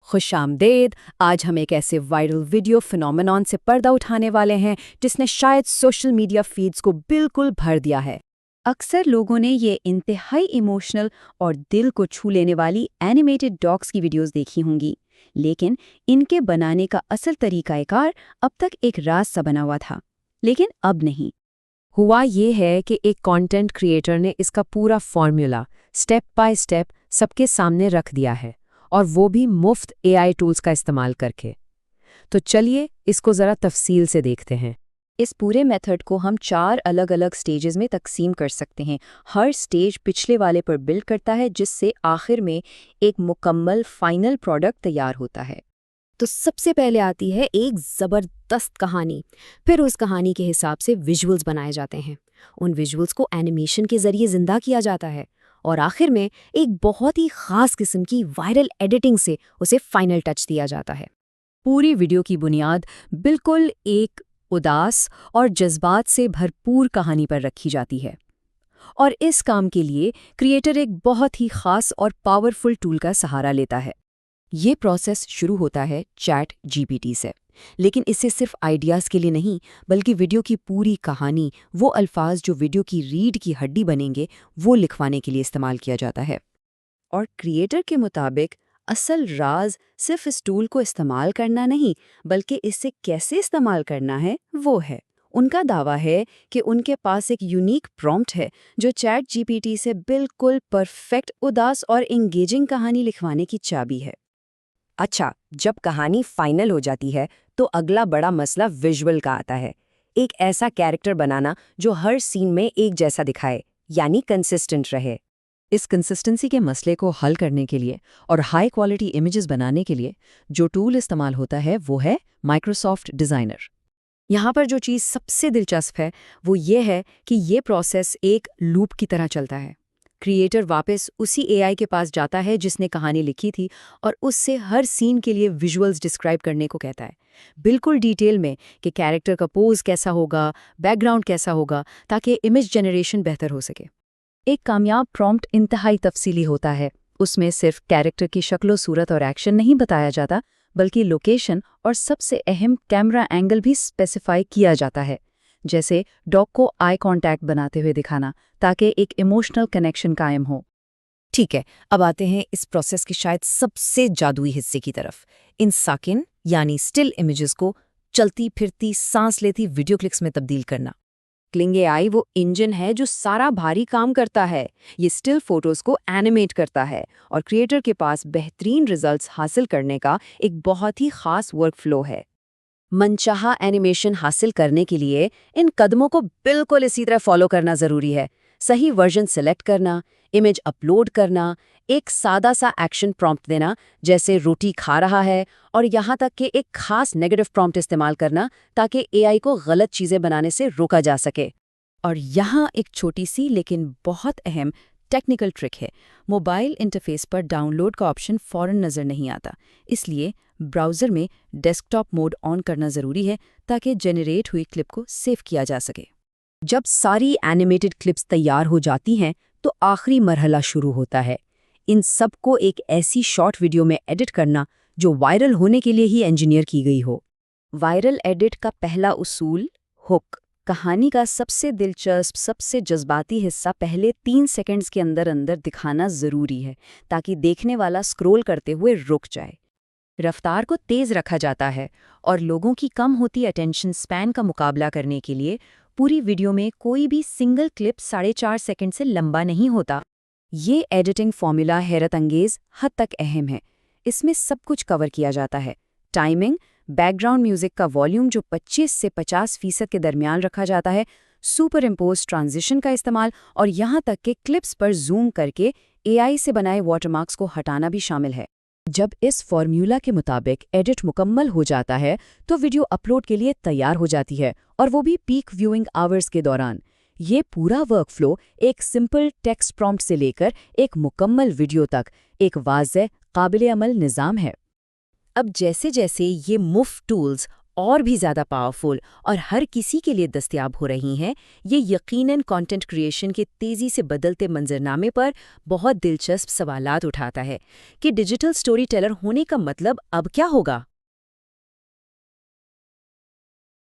खुशामदीद। आज हम एक ऐसे वायरल वीडियो फिनोमेनॉन से पर्दा उठाने वाले हैं जिसने शायद सोशल मीडिया फीड्स को बिल्कुल भर दिया है। अक्सर लोगों ने ये इंतहाई इमोशनल और दिल को छू लेने वाली एनिमेटेड डॉग्स की वीडियोस देखी होंगी, लेकिन इनके बनाने का असल तरीकाकार अब तक एक राज सा बना हुआ था। लेकिन अब नहीं। हुआ ये है कि एक कंटेंट क्रिएटर ने इसका पूरा फॉर्मूला स्टेप बाय स्टेप सबके सामने रख दिया है, और वो भी मुफ्त AI टूल्स का इस्तेमाल करके। तो चलिए इसको ज़रा तफसील से देखते हैं। इस पूरे मेथड को हम 4 अलग-अलग स्टेजेस में तकसीम कर सकते हैं। हर स्टेज पिछले वाले पर बिल्ड करता है, जिससे आखिर में एक मुकम्मल फाइनल प्रोडक्ट तैयार होता है। तो सबसे पहले आती है एक ज़बरदस्त कहानी। फिर उस कहानी के हिसाब से विजुअल्स बनाए जाते हैं। उन विजुअल्स को एनिमेशन के ज़रिए ज़िंदा किया जाता है, और आखिर में एक बहुत ही ख़ास किस्म की वायरल एडिटिंग से उसे फाइनल टच दिया जाता है। पूरी वीडियो की बुनियाद बिल्कुल एक उदास और जज्बात से भरपूर कहानी पर रखी जाती है, और इस काम के लिए क्रिएटर एक बहुत ही ख़ास और पावरफुल टूल का सहारा लेता है। ये प्रोसेस शुरू होता है चैट GPT से, लेकिन इसे सिर्फ आइडियाज़ के लिए नहीं, बल्कि वीडियो की पूरी कहानी, वो अल्फाज जो वीडियो की रीढ़ की हड्डी बनेंगे, वो लिखवाने के लिए इस्तेमाल किया जाता है। और क्रिएटर के मुताबिक असल राज सिर्फ इस टूल को इस्तेमाल करना नहीं, बल्कि इसे कैसे इस्तेमाल करना है वो है। उनका दावा है कि उनके पास एक यूनिक प्रॉम्प्ट है जो चैट GPT से बिल्कुल परफेक्ट उदास और एंगेजिंग कहानी लिखवाने की चाबी है। अच्छा, जब कहानी फाइनल हो जाती है तो अगला बड़ा मसला विजुअल का आता है। एक ऐसा कैरेक्टर बनाना जो हर सीन में एक जैसा दिखाए, यानी कंसिस्टेंट रहे। इस कंसिस्टेंसी के मसले को हल करने के लिए और हाई क्वालिटी इमेजेस बनाने के लिए जो टूल इस्तेमाल होता है वो है माइक्रोसॉफ्ट डिज़ाइनर। यहाँ पर जो चीज़ सबसे दिलचस्प है वो ये है कि ये प्रोसेस एक लूप की तरह चलता है। क्रिएटर वापस उसी AI के पास जाता है जिसने कहानी लिखी थी, और उससे हर सीन के लिए विजुअल्स डिस्क्राइब करने को कहता है, बिल्कुल डिटेल में, कि कैरेक्टर का पोज कैसा होगा, बैकग्राउंड कैसा होगा, ताकि इमेज जनरेशन बेहतर हो सके। एक कामयाब प्रॉम्प्ट इंतहाई तफसीली होता है। उसमें सिर्फ कैरेक्टर की शक्लो सूरत और एक्शन नहीं बताया जाता, बल्कि लोकेशन और सबसे अहम कैमरा एंगल भी स्पेसिफाई किया जाता है, जैसे डॉग को आई कांटेक्ट बनाते हुए दिखाना, ताकि एक इमोशनल कनेक्शन कायम हो। ठीक है, अब आते हैं इस प्रोसेस के शायद सबसे जादुई हिस्से की तरफ, इन साकिन यानी स्टिल इमेजेस को चलती फिरती सांस लेती वीडियो क्लिप्स में तब्दील करना। क्लिंग AI वो इंजन है जो सारा भारी काम करता है। ये स्टिल फोटोज को एनिमेट करता है, और क्रिएटर के पास बेहतरीन रिजल्ट्स हासिल करने का एक बहुत ही खास वर्कफ्लो है। मनचाहा एनिमेशन हासिल करने के लिए इन कदमों को बिल्कुल इसी तरह फॉलो करना ज़रूरी है। सही वर्जन सेलेक्ट करना, इमेज अपलोड करना, एक सादा सा एक्शन प्रॉम्प्ट देना जैसे रोटी खा रहा है, और यहाँ तक कि एक खास नेगेटिव प्रॉम्प्ट इस्तेमाल करना ताकि AI को गलत चीज़ें बनाने से रोका जा सके। और यहाँ एक छोटी सी लेकिन बहुत अहम टेक्निकल ट्रिक है। मोबाइल इंटरफेस पर डाउनलोड का ऑप्शन फ़ौरन नज़र नहीं आता, इसलिए ब्राउज़र में डेस्कटॉप मोड ऑन करना ज़रूरी है ताकि जनरेट हुई क्लिप को सेव किया जा सके। जब सारी एनिमेटेड क्लिप्स तैयार हो जाती हैं तो आखिरी मरहला शुरू होता है। इन सब को एक ऐसी शॉर्ट वीडियो में एडिट करना जो वायरल होने के लिए ही इंजीनियर की गई हो। वायरल एडिट का पहला उसूल हुक। कहानी का सबसे दिलचस्प, सबसे जज्बाती हिस्सा पहले 3 सेकंड्स के अंदर अंदर दिखाना ज़रूरी है, ताकि देखने वाला स्क्रॉल करते हुए रुक जाए। रफ्तार को तेज़ रखा जाता है, और लोगों की कम होती अटेंशन स्पैन का मुकाबला करने के लिए पूरी वीडियो में कोई भी सिंगल क्लिप 4.5 सेकंड से लंबा नहीं होता। ये एडिटिंग फॉर्मूला हैरत अंगेज हद तक अहम है। इसमें सब कुछ कवर किया जाता है। टाइमिंग, बैकग्राउंड म्यूजिक का वॉल्यूम जो 25 से 50% के दरमियान रखा जाता है, सुपर इम्पोज ट्रांजिशन का इस्तेमाल, और यहाँ तक कि क्लिप्स पर जूम करके AI से बनाए वाटरमार्क्स को हटाना भी शामिल है। जब इस फॉर्मूला के मुताबिक एडिट मुकम्मल हो जाता है तो वीडियो अपलोड के लिए तैयार हो जाती है, और वो भी पीक व्यूइंग आवर्स के दौरान। ये पूरा वर्कफ्लो एक सिंपल टेक्स्ट प्रॉम्प्ट से लेकर एक मुकम्मल वीडियो तक एक वाज़ेह, काबिल अमल निज़ाम है। अब जैसे जैसे ये मुफ्त टूल्स और भी ज़्यादा पावरफुल और हर किसी के लिए दस्तयाब हो रही हैं, ये यकीनन कंटेंट क्रिएशन के तेज़ी से बदलते मंजरनामे पर बहुत दिलचस्प सवालात उठाता है कि डिजिटल स्टोरी टेलर होने का मतलब अब क्या होगा।